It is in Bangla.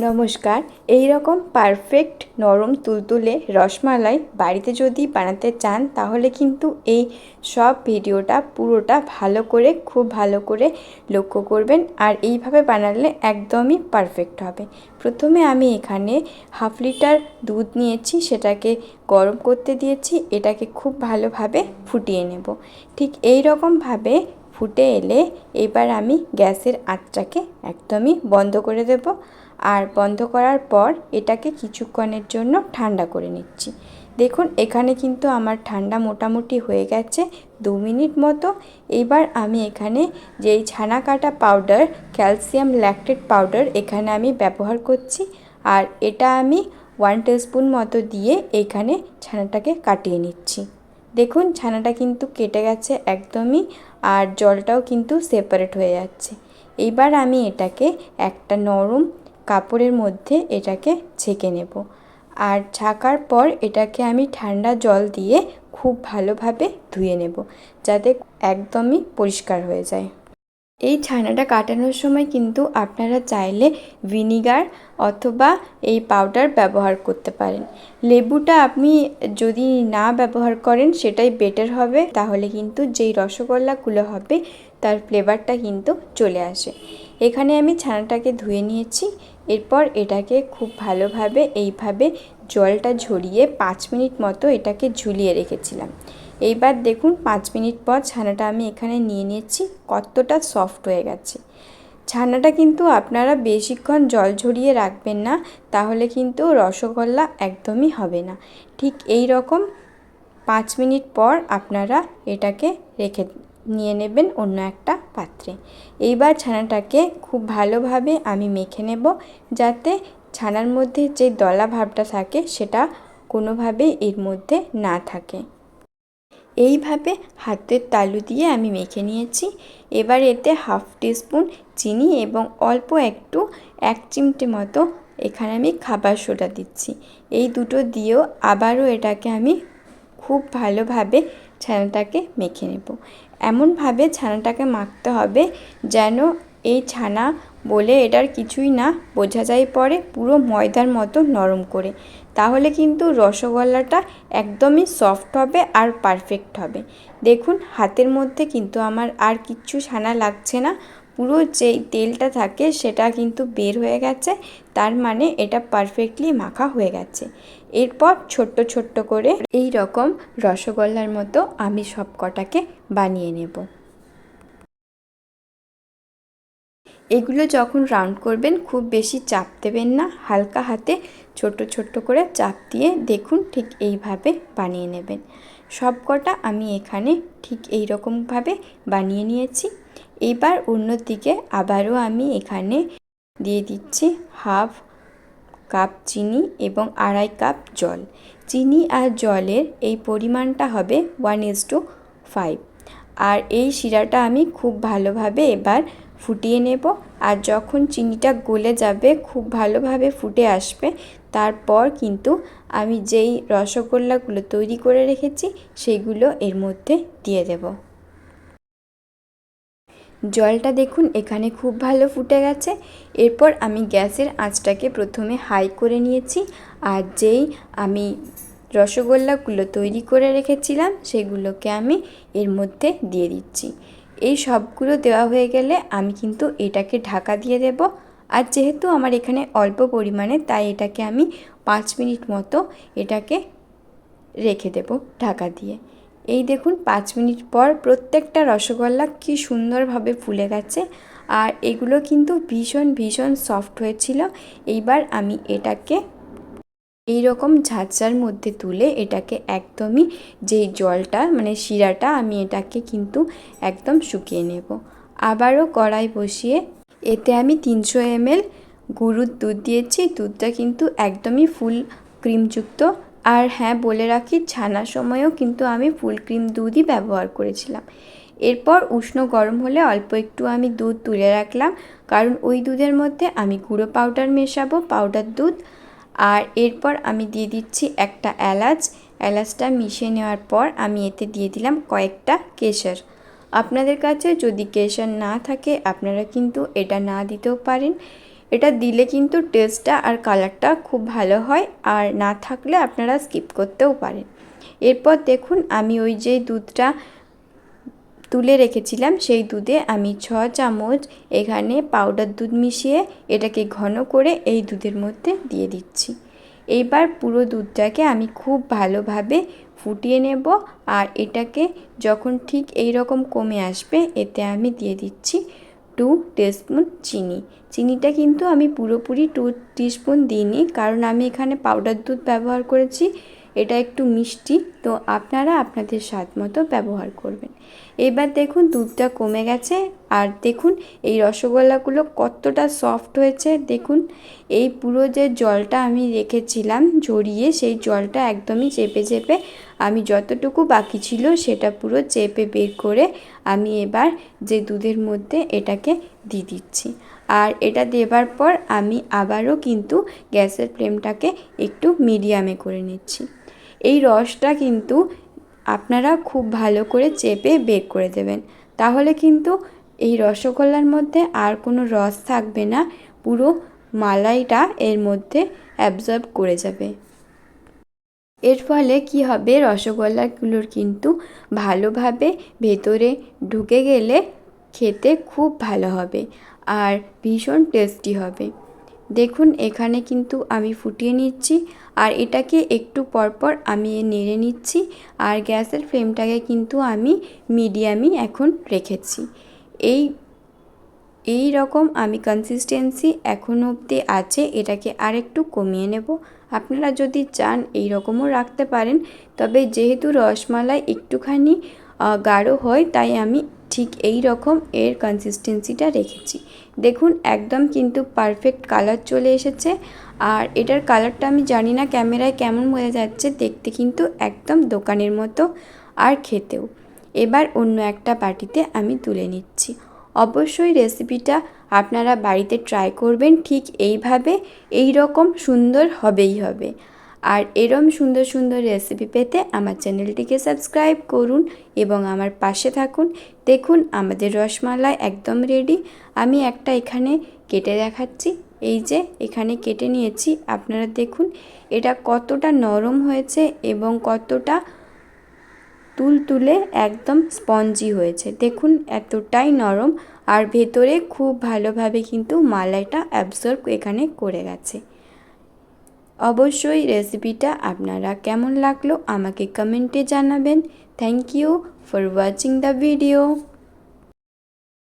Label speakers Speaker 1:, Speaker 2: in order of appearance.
Speaker 1: নমস্কার। এই রকম পারফেক্ট নরম তুলতুলে রসমালাই বাড়িতে যদি বানাতে চান তাহলে কিন্তু এই সব ভিডিওটা পুরোটা খুব ভালো করে লক্ষ্য করবেন, আর এইভাবে বানালে একদমই পারফেক্ট হবে। প্রথমে আমি এখানে 1/2 লিটার দুধ নিয়েছি, সেটাকে গরম করতে দিয়েছি। এটাকে খুব ভালোভাবে ফুটিয়ে নেব। ঠিক এই রকমভাবে ফুটে এলে এবার আমি গ্যাসের আঁচটাকে একদমই বন্ধ করে দেব। আর বন্ধ করার পর এটাকে কিছুক্ষণের জন্য ঠান্ডা করে নিচ্ছি। দেখুন এখানে কিন্তু আমার ঠান্ডা মোটামুটি হয়ে গেছে 2 মিনিট মতো। এবার আমি এখানে যেই ছানা কাটা পাউডার, ক্যালসিয়াম ল্যাকটেট পাউডার এখানে আমি ব্যবহার করছি, আর এটা আমি 1 টিস্পুন মতো দিয়ে এখানে ছানাটাকে কাটিয়ে নিচ্ছি। দেখুন ছানাটা কিন্তু কেটে গেছে একদমই, আর জলটাও কিন্তু সেপারেট হয়ে যাচ্ছে। এইবার আমি এটাকে একটা নরম কাপড়ের মধ্যে এটাকে ছেঁকে নেব, আর ছাকার পর এটাকে আমি ঠান্ডা জল দিয়ে খুব ভালোভাবে ধুয়ে নেব, যাতে একদমই পরিষ্কার হয়ে যায়। এই ছানাটা কাটানোর সময় কিন্তু আপনারা চাইলে ভিনিগার অথবা এই পাউডার ব্যবহার করতে পারেন। লেবুটা আপনি যদি না ব্যবহার করেন সেটাই বেটার হবে, তাহলে কিন্তু যেই রসগোল্লাগুলো হবে তার ফ্লেভারটা কিন্তু চলে আসে। এখানে আমি ছানাটাকে ধুয়ে নিয়েছি। এরপর এটাকে খুব ভালোভাবে এইভাবে জলটা ঝরিয়ে 5 মিনিট মতো এটাকে ঝুলিয়ে রেখেছিলাম। এইবার দেখুন 5 মিনিট পর ছানাটা আমি এখানে নিয়ে নিয়েছি, কতটা সফট হয়ে গেছে। ছানাটা কিন্তু আপনারা বেশিক্ষণ জল ঝরিয়ে রাখবেন না, তাহলে কিন্তু রসগোল্লা একদমই হবে না। ঠিক এই রকম 5 মিনিট পর আপনারা এটাকে রেখে নিয়ে নেবেন অন্য একটা পাত্রে। এইবার ছানাটাকে খুব ভালোভাবে আমি মেখে নেব, যাতে ছানার মধ্যে যে দলা ভাবটা থাকে সেটা কোনোভাবেই এর মধ্যে না থাকে। এইভাবে হাতের তালু দিয়ে আমি মেখে নিয়েছি। এবার এতে 1/2 টিস্পুন চিনি এবং অল্প একটু 1 চিমটে মতো এখানে আমি খাবার সোডা দিচ্ছি। এই দুটো দিয়েও আবারও এটাকে আমি খুব ভালোভাবে ছানাটাকে মেখে নেব। এমনভাবে ছানাটাকে মাখতে হবে যেন এই ছানা বলে এটার কিছুই না বোঝা যায় পরে পুরো ময়দার মতো নরম করে, তাহলে কিন্তু রসগোল্লাটা একদমই সফট হবে আর পারফেক্ট হবে। দেখুন হাতের মধ্যে কিন্তু আমার আর কিচ্ছু ছানা লাগছে না, পুরো যেই তেলটা থাকে সেটা কিন্তু বের হয়ে গেছে, তার মানে এটা পারফেক্টলি মাখা হয়ে গেছে। এরপর ছোট্ট ছোট্ট করে এই রকম রসগোল্লার মতো আমি সব কটাকে বানিয়ে নেব। এগুলো যখন রাউন্ড করবেন খুব বেশি চাপ দেবেন না, হালকা হাতে ছোট ছোট করে চাপ দিয়ে দেখুন ঠিক এইভাবে বানিয়ে নেবেন। সব কটা আমি এখানে ঠিক এই রকমভাবে বানিয়ে নিয়েছি। এইবার অন্যদিকে আবারও আমি এখানে দিয়ে দিচ্ছি 1/2 কাপ চিনি এবং 2.5 কাপ জল। চিনি আর জলের এই পরিমাণটা হবে 1:5। আর এই শিরাটা আমি খুব ভালোভাবে এবার ফুটিয়ে নেব, আর যখন চিনিটা গলে যাবে খুব ভালোভাবে ফুটে আসবে, তারপর কিন্তু আমি যেই রসগোল্লাগুলো তৈরি করে রেখেছি সেগুলো এর মধ্যে দিয়ে দেব। জলটা দেখুন এখানে খুব ভালো ফুটে গেছে। এরপর আমি গ্যাসের আঁচটাকে প্রথমে হাই করে নিয়েছি, আর যেই আমি রসগোল্লাগুলো তৈরি করে রেখেছিলাম সেগুলোকে আমি এর মধ্যে দিয়ে দিচ্ছি। এই সবগুলো দেওয়া হয়ে গেলে আমি কিন্তু এটাকে ঢাকা দিয়ে দেব। আর যেহেতু আমার এখানে অল্প পরিমাণে, তাই এটাকে আমি 5 মিনিট মতো এটাকে রেখে দেব ঢাকা দিয়ে। এই দেখুন 5 মিনিট পর প্রত্যেকটা রসগোল্লা কি সুন্দরভাবে ফুলে গেছে, আর এগুলো কিন্তু ভীষণ ভীষণ সফট হয়েছিল। এইবার আমি এটাকে এই রকম ঝাঁঝরার মধ্যে তুলে এটাকে একদমই যেই জলটা মানে শিরাটা আমি এটাকে কিন্তু একদম শুকিয়ে নেব। আবারও কড়াই বসিয়ে এতে আমি 300 ml গরুর দুধ দিয়েছি। দুধটা কিন্তু একদমই ফুল ক্রিমযুক্ত। আর হ্যাঁ, বলে রাখি ছানার সময়ও কিন্তু আমি ফুল ক্রিম দুধই ব্যবহার করেছিলাম। এরপর উষ্ণ গরম হলে অল্প একটু আমি দুধ তুলে রাখলাম, কারণ ওই দুধের মধ্যে আমি গুঁড়ো পাউডার মেশাবো, পাউডার দুধ। আর এরপর আমি দিয়ে দিচ্ছি একটা এলাচটা মিশিয়ে নেওয়ার পর আমি এতে দিয়ে দিলাম কয়েকটা কেশর। আপনাদের কাছে যদি কেশর না থাকে আপনারা কিন্তু এটা না দিতেও পারেন। এটা দিলে কিন্তু টেস্টটা আর কালারটা খুব ভালো হয়, আর না থাকলে আপনারা স্কিপ করতেও পারেন। এরপর দেখুন আমি ওই যে দুধটা তুলে রেখেছিলাম সেই দুধে আমি 6 চামচ এখানে পাউডার দুধ মিশিয়ে এটাকে ঘন করে এই দুধের মধ্যে দিয়ে দিচ্ছি। এইবার পুরো দুধটাকে আমি খুব ভালোভাবে ফুটিয়ে নেব, আর এটাকে যখন ঠিক এই রকম কমে আসবে এতে আমি দিয়ে দিচ্ছি 2 টিস্পুন চিনি। চিনিটা কিন্তু আমি পুরোপুরি 2 টিস্পুন দিইনি, কারণ আমি এখানে পাউডার দুধ ব্যবহার করেছি, এটা একটু মিষ্টি, তো আপনারা আপনাদের স্বাদ মতো ব্যবহার করবেন। এবার দেখুন দুধটা কমে গেছে, আর দেখুন এই রসগোল্লাগুলো কতটা সফট হয়েছে। দেখুন এই পুরো যে জলটা আমি রেখেছিলাম ঝরিয়ে, সেই জলটা একদমই চেপে চেপে আমি যতটুকু বাকি ছিল সেটা পুরো চেপে বের করে আমি এবার যে দুধের মধ্যে এটাকে দিয়ে দিচ্ছি। আর এটা দেবার পর আমি আবারও কিন্তু গ্যাসের ফ্লেমটাকে একটু মিডিয়ামে করে নিচ্ছি। এই রসটা কিন্তু আপনারা খুব ভালো করে চেপে বের করে দেবেন, তাহলে কিন্তু এই রসগোল্লার মধ্যে আর কোনো রস থাকবে না, পুরো মালাইটা এর মধ্যে অ্যাবজর্ব করে যাবে। এর ফলে কি হবে, রসগোল্লাগুলোর কিন্তু ভালোভাবে ভেতরে ঢুকে গেলে খেতে খুব ভালো হবে আর ভীষণ টেস্টি হবে। দেখুন এখানে কিন্তু আমি ফুটিয়ে নিচ্ছি, আর এটাকে একটু পরপর আমি নেড়ে নিচ্ছি, আর গ্যাসের ফ্লেমটাকে কিন্তু আমি মিডিয়ামই এখন রেখেছি। এই রকম আমি কনসিস্টেন্সি এখনও অবধি আছে, এটাকে আরেকটু কমিয়ে নেব। আপনারা যদি চান এই রকমও রাখতে পারেন, তবে যেহেতু রসমালাই একটুখানি গাঢ় হয় তাই আমি ঠিক এই রকম এর কনসিস্টেন্সিটা রেখেছি। দেখুন একদম কিন্তু পারফেক্ট কালার চলে এসেছে, আর এটার কালারটা আমি জানি না ক্যামেরায় কেমন বোঝা যাচ্ছে, দেখতে কিন্তু একদম দোকানের মতো আর খেতেও। এবার অন্য একটা বাটিতে আমি তুলে নিচ্ছি। অবশ্যই রেসিপিটা আপনারা বাড়িতে ট্রাই করবেন, ঠিক এইভাবে এই রকম সুন্দর হবেই হবে। আর এরম সুন্দর সুন্দর রেসিপি পেতে আমার চ্যানেলটিকে সাবস্ক্রাইব করুন এবং আমার পাশে থাকুন। দেখুন আমাদের রসমালাই একদম রেডি। আমি একটা এখানে কেটে দেখাচ্ছি, এই যে এখানে কেটে নিয়েছি, আপনারা দেখুন এটা কতটা নরম হয়েছে এবং কতটা তুলতুলে একদম স্পঞ্জি হয়েছে। দেখুন এতটাই নরম, আর ভেতরে খুব ভালোভাবে কিন্তু মালাইটা অ্যাবজর্ব এখানে করে গেছে। অবশ্যই রেসিপিটা আপনারা কেমন লাগলো আমাকে কমেন্টে জানাবেন। Thank you for watching the video.